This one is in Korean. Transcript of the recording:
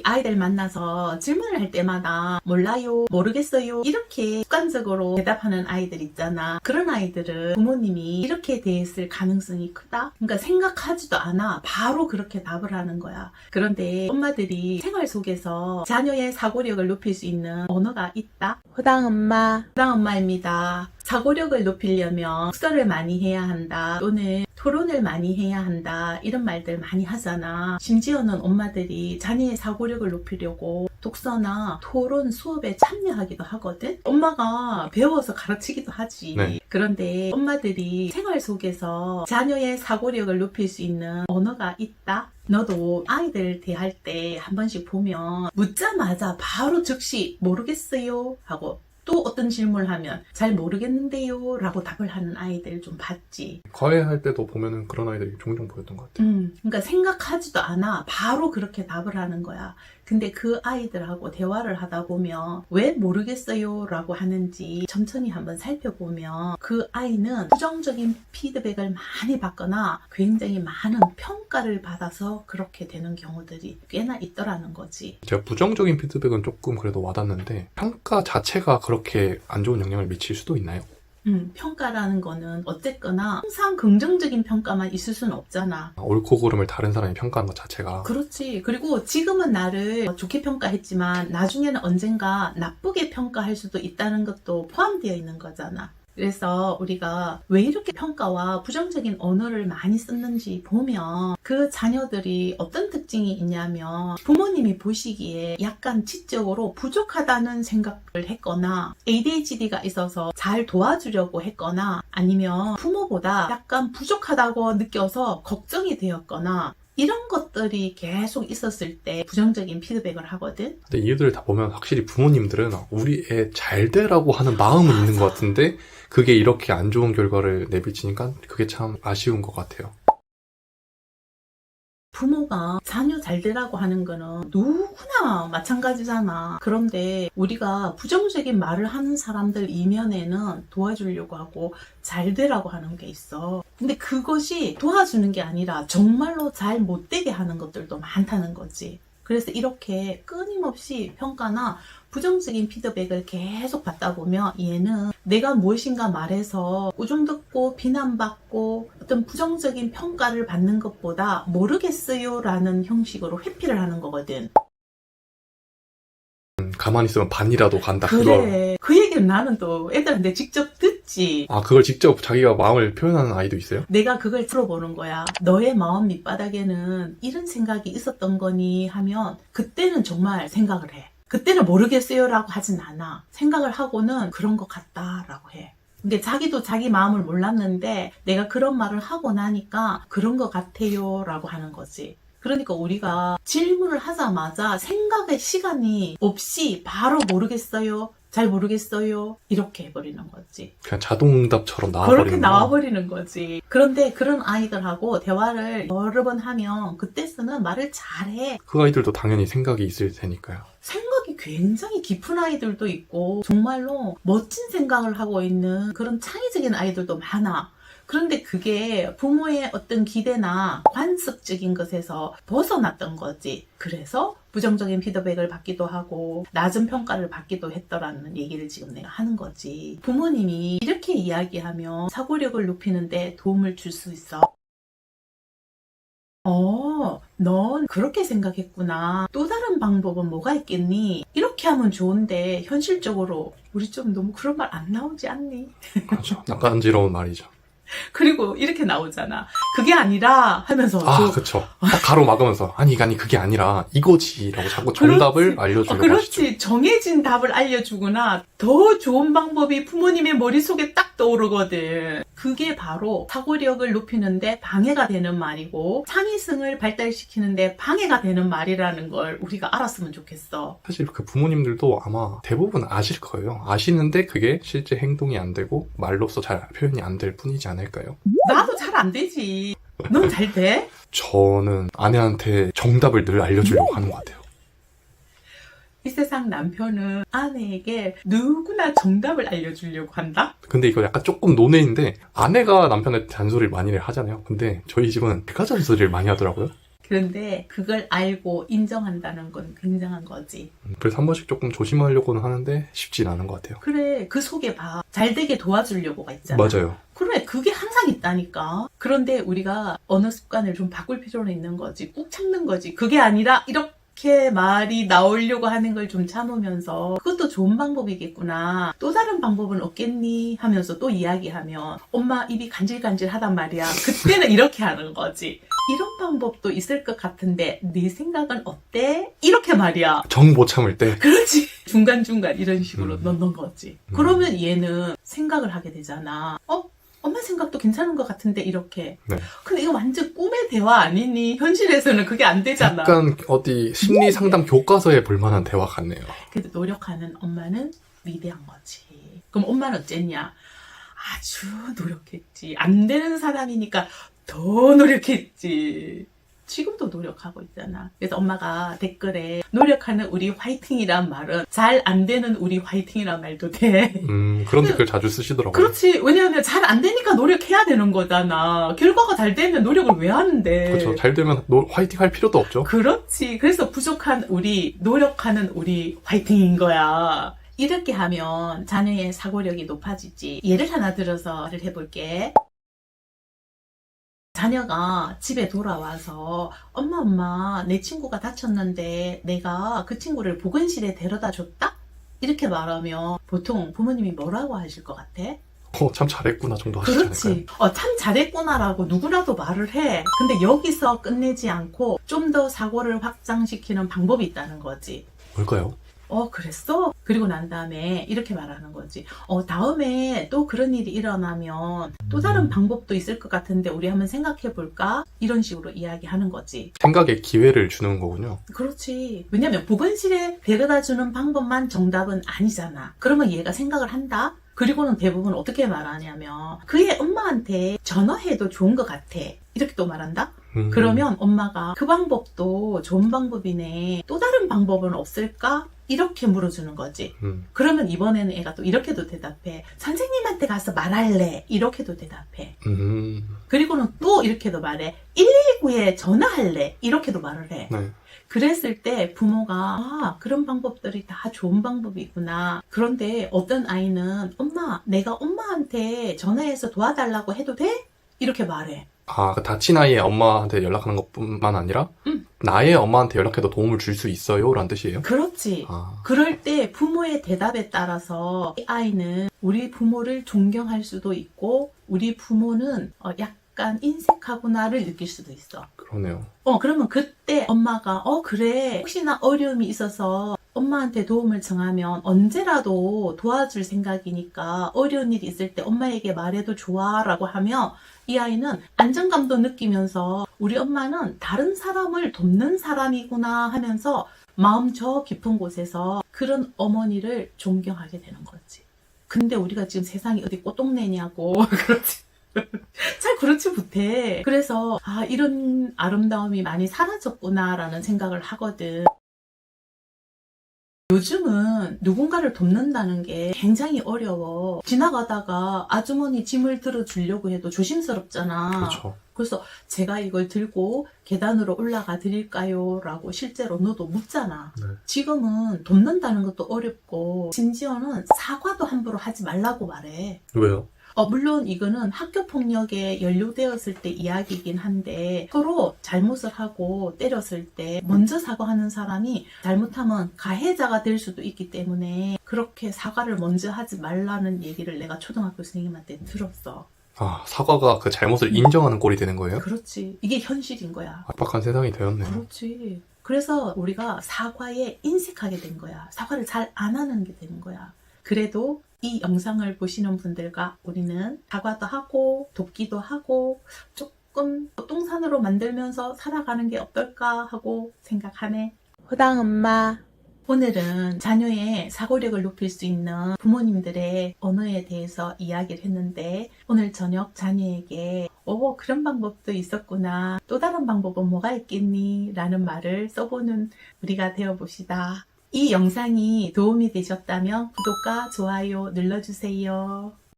아이들 만나서 질문을 할 때마다 몰라요, 모르겠어요 이렇게 습관적으로 대답하는 아이들 있잖아. 그런 아이들은 부모님이 이렇게 대했을 가능성이 크다? 그러니까 생각하지도 않아 바로 그렇게 답을 하는 거야. 그런데 엄마들이 생활 속에서 자녀의 사고력을 높일 수 있는 언어가 있다? 허당엄마입니다. 사고력을 높이려면 독서를 많이 해야 한다, 또는 토론을 많이 해야 한다, 이런 말들 많이 하잖아. 심지어는 엄마들이 자녀의 사고력을 높이려고 독서나 토론 수업에 참여하기도 하거든. 엄마가 배워서 가르치기도 하지. 네. 그런데 엄마들이 생활 속에서 자녀의 사고력을 높일 수 있는 언어가 있다? 너도 아이들 대할 때 한 번씩 보면 묻자마자 바로 즉시 모르겠어요 하고, 또 어떤 질문을 하면 잘 모르겠는데요 라고 답을 하는 아이들 좀 봤지. 과외할 때도 보면은 그런 아이들이 종종 보였던 것 같아요. 그러니까 생각하지도 않아 바로 그렇게 답을 하는 거야. 근데 그 아이들하고 대화를 하다 보면 왜 모르겠어요 라고 하는지 천천히 한번 살펴보면 그 아이는 부정적인 피드백을 많이 받거나 굉장히 많은 평가를 받아서 그렇게 되는 경우들이 꽤나 있더라는 거지. 제가 부정적인 피드백은 조금 그래도 와닿는데 평가 자체가 그렇게 안 좋은 영향을 미칠 수도 있나요? 평가라는 거는 어쨌거나 항상 긍정적인 평가만 있을 수는 없잖아. 옳고 그름을 다른 사람이 평가하는 것 자체가. 그렇지. 그리고 지금은 나를 좋게 평가했지만 나중에는 언젠가 나쁘게 평가할 수도 있다는 것도 포함되어 있는 거잖아. 그래서 우리가 왜 이렇게 평가와 부정적인 언어를 많이 쓰는지 보면 그 자녀들이 어떤 특징이 있냐면 부모님이 보시기에 약간 지적으로 부족하다는 생각을 했거나 ADHD가 있어서 잘 도와주려고 했거나 아니면 부모보다 약간 부족하다고 느껴서 걱정이 되었거나 이런 것들이 계속 있었을 때 부정적인 피드백을 하거든. 근데 이유들을 다 보면 확실히 부모님들은 우리 애 잘 되라고 하는 마음은 있는 것 같은데 그게 이렇게 안 좋은 결과를 내비치니까 그게 참 아쉬운 것 같아요. 부모가 자녀 잘 되라고 하는 거는 누구나 마찬가지잖아. 그런데 우리가 부정적인 말을 하는 사람들 이면에는 도와주려고 하고 잘 되라고 하는 게 있어. 근데 그것이 도와주는 게 아니라 정말로 잘 못되게 하는 것들도 많다는 거지. 그래서 이렇게 끊임없이 평가나 부정적인 피드백을 계속 받다 보면 얘는 내가 무엇인가 말해서 우중듣고 비난받고 어떤 부정적인 평가를 받는 것보다 모르겠어요 라는 형식으로 회피를 하는 거거든. 가만히 있으면 반이라도 간다. 그래. 그 얘기를 나는 또 애들한테 직접 듣지. 아, 그걸 직접 자기가 마음을 표현하는 아이도 있어요? 내가 그걸 들어보는 거야. 너의 마음 밑바닥에는 이런 생각이 있었던 거니 하면 그때는 정말 생각을 해. 그때는 모르겠어요 라고 하진 않아. 생각을 하고는 그런 것 같다라고 해. 근데 자기도 자기 마음을 몰랐는데 내가 그런 말을 하고 나니까 그런 것 같아요 라고 하는 거지. 그러니까 우리가 질문을 하자마자 생각의 시간이 없이 바로 모르겠어요, 잘 모르겠어요 이렇게 해버리는 거지. 그냥 자동응답처럼 나와버리는 그렇게 나와버리는 거지. 그런데 그런 아이들하고 대화를 여러 번 하면 그때서는 말을 잘해. 그 아이들도 당연히 생각이 있을 테니까요. 생각이 굉장히 깊은 아이들도 있고 정말로 멋진 생각을 하고 있는 그런 창의적인 아이들도 많아. 그런데 그게 부모의 어떤 기대나 관습적인 것에서 벗어났던 거지. 그래서 부정적인 피드백을 받기도 하고 낮은 평가를 받기도 했더라는 얘기를 지금 내가 하는 거지. 부모님이 이렇게 이야기하면 사고력을 높이는데 도움을 줄 수 있어. 넌 그렇게 생각했구나. 또 다른 방법은 뭐가 있겠니? 이렇게 하면 좋은데 현실적으로 우리 좀 너무 그런 말 안 나오지 않니? 그렇죠. 낯간지러운 말이죠. 그리고 이렇게 나오잖아. 그게 아니라 하면서 그쵸. 딱 가로막으면서 아니 그게 아니라 이거지라고 자꾸 정답을 알려주려고 하시죠. 그렇지. 정해진 답을 알려주거나 더 좋은 방법이 부모님의 머릿속에 딱 떠오르거든. 그게 바로 사고력을 높이는데 방해가 되는 말이고 창의성을 발달시키는데 방해가 되는 말이라는 걸 우리가 알았으면 좋겠어. 사실 그 부모님들도 아마 대부분 아실 거예요. 아시는데 그게 실제 행동이 안 되고 말로써 잘 표현이 안 될 뿐이지 않을까요? 나도 잘 안 되지. 넌 잘 돼? 저는 아내한테 정답을 늘 알려주려고 하는 것 같아요. 이 세상 남편은 아내에게 누구나 정답을 알려주려고 한다? 근데 이거 약간 조금 논외인데 아내가 남편한테 잔소리를 많이 하잖아요. 근데 저희 집은 제가 잔소리를 많이 하더라고요. 그런데 그걸 알고 인정한다는 건 굉장한 거지. 그래서 한 번씩 조금 조심하려고는 하는데 쉽진 않은 것 같아요. 그래, 그 속에 봐. 잘 되게 도와주려고가 있잖아. 맞아요. 그래, 그게 항상 있다니까. 그런데 우리가 언어 습관을 좀 바꿀 필요는 있는 거지. 꾹 참는 거지. 그게 아니라 이렇게 말이 나오려고 하는 걸 좀 참으면서 그것도 좋은 방법이겠구나. 또 다른 방법은 없겠니? 하면서 또 이야기하면 엄마 입이 간질간질하단 말이야. 그때는 이렇게 하는 거지. 이런 방법도 있을 것 같은데 네 생각은 어때? 이렇게 말이야. 정 못 참을 때. 그렇지. 중간중간 이런 식으로 음. 넣는 거지. 그러면 얘는 생각을 하게 되잖아. 엄마 생각도 괜찮은 것 같은데 이렇게. 네. 근데 이거 완전 꿈의 대화 아니니? 현실에서는 그게 안 되잖아. 약간 어디 심리 상담 교과서에 볼만한 대화 같네요. 그래도 노력하는 엄마는 위대한 거지. 그럼 엄마는 어쨌냐? 아주 노력했지. 안 되는 사람이니까 더 노력했지. 지금도 노력하고 있잖아. 그래서 엄마가 댓글에 노력하는 우리 화이팅이란 말은 잘 안 되는 우리 화이팅이란 말도 돼. 그런 댓글 자주 쓰시더라고요. 그렇지. 왜냐하면 잘 안 되니까 노력해야 되는 거잖아. 결과가 잘 되면 노력을 왜 하는데. 그렇죠. 잘 되면 화이팅 할 필요도 없죠. 그렇지. 그래서 부족한 우리, 노력하는 우리 화이팅인 거야. 이렇게 하면 자녀의 사고력이 높아지지. 예를 하나 들어서 말을 해볼게. 자녀가 집에 돌아와서 엄마 내 친구가 다쳤는데 내가 그 친구를 보건실에 데려다 줬다? 이렇게 말하면 보통 부모님이 뭐라고 하실 것 같아? 참 잘했구나 정도 하시지 그렇지. 않을까요? 참 잘했구나라고 누구라도 말을 해. 근데 여기서 끝내지 않고 좀 더 사고를 확장시키는 방법이 있다는 거지. 뭘까요? 그랬어? 그리고 난 다음에 이렇게 말하는 거지. 다음에 또 그런 일이 일어나면 또 다른 방법도 있을 것 같은데 우리 한번 생각해 볼까? 이런 식으로 이야기하는 거지. 생각의 기회를 주는 거군요. 그렇지. 왜냐면 보건실에 데려다 주는 방법만 정답은 아니잖아. 그러면 얘가 생각을 한다? 그리고는 대부분 어떻게 말하냐면 그의 엄마한테 전화해도 좋은 것 같아. 이렇게 또 말한다? 그러면 엄마가 그 방법도 좋은 방법이네. 또 다른 방법은 없을까? 이렇게 물어주는 거지. 그러면 이번에는 애가 또 이렇게도 대답해. 선생님한테 가서 말할래. 이렇게도 대답해. 그리고는 또 이렇게도 말해. 119에 전화할래. 이렇게도 말을 해. 네. 그랬을 때 부모가 그런 방법들이 다 좋은 방법이구나. 그런데 어떤 아이는 엄마, 내가 엄마한테 전화해서 도와달라고 해도 돼? 이렇게 말해. 그 다친 아이의 엄마한테 연락하는 것뿐만 아니라 나의 엄마한테 연락해도 도움을 줄 수 있어요? 라는 뜻이에요? 그렇지. 그럴 때 부모의 대답에 따라서 이 아이는 우리 부모를 존경할 수도 있고 우리 부모는 약간 인색하구나를 느낄 수도 있어. 그러네요. 그러면 그때 엄마가 그래 혹시나 어려움이 있어서 엄마한테 도움을 청하면 언제라도 도와줄 생각이니까 어려운 일이 있을 때 엄마에게 말해도 좋아 라고 하면 이 아이는 안정감도 느끼면서 우리 엄마는 다른 사람을 돕는 사람이구나 하면서 마음 저 깊은 곳에서 그런 어머니를 존경하게 되는 거지. 근데 우리가 지금 세상이 어디 꼬똥내냐고 그렇지. 잘 그렇지 못해. 그래서 이런 아름다움이 많이 사라졌구나라는 생각을 하거든. 요즘은 누군가를 돕는다는 게 굉장히 어려워. 지나가다가 아주머니 짐을 들어주려고 해도 조심스럽잖아. 그렇죠. 그래서 제가 이걸 들고 계단으로 올라가 드릴까요? 라고 실제로 너도 묻잖아. 네. 지금은 돕는다는 것도 어렵고 심지어는 사과도 함부로 하지 말라고 말해. 왜요? 물론 이거는 학교폭력에 연루되었을 때 이야기이긴 한데 서로 잘못을 하고 때렸을 때 먼저 사과하는 사람이 잘못하면 가해자가 될 수도 있기 때문에 그렇게 사과를 먼저 하지 말라는 얘기를 내가 초등학교 선생님한테 들었어. 사과가 그 잘못을 인정하는 꼴이 되는 거예요? 그렇지. 이게 현실인 거야. 압박한 세상이 되었네요. 그렇지. 그래서 우리가 사과에 인색하게 된 거야. 사과를 잘 안 하는 게 되는 거야. 그래도 이 영상을 보시는 분들과 우리는 사과도 하고 돕기도 하고 조금 똥산으로 만들면서 살아가는 게 어떨까 하고 생각하네. 호당 엄마. 오늘은 자녀의 사고력을 높일 수 있는 부모님들의 언어에 대해서 이야기를 했는데 오늘 저녁 자녀에게 그런 방법도 있었구나. 또 다른 방법은 뭐가 있겠니? 라는 말을 써보는 우리가 되어봅시다. 이 영상이 도움이 되셨다면 구독과 좋아요 눌러주세요.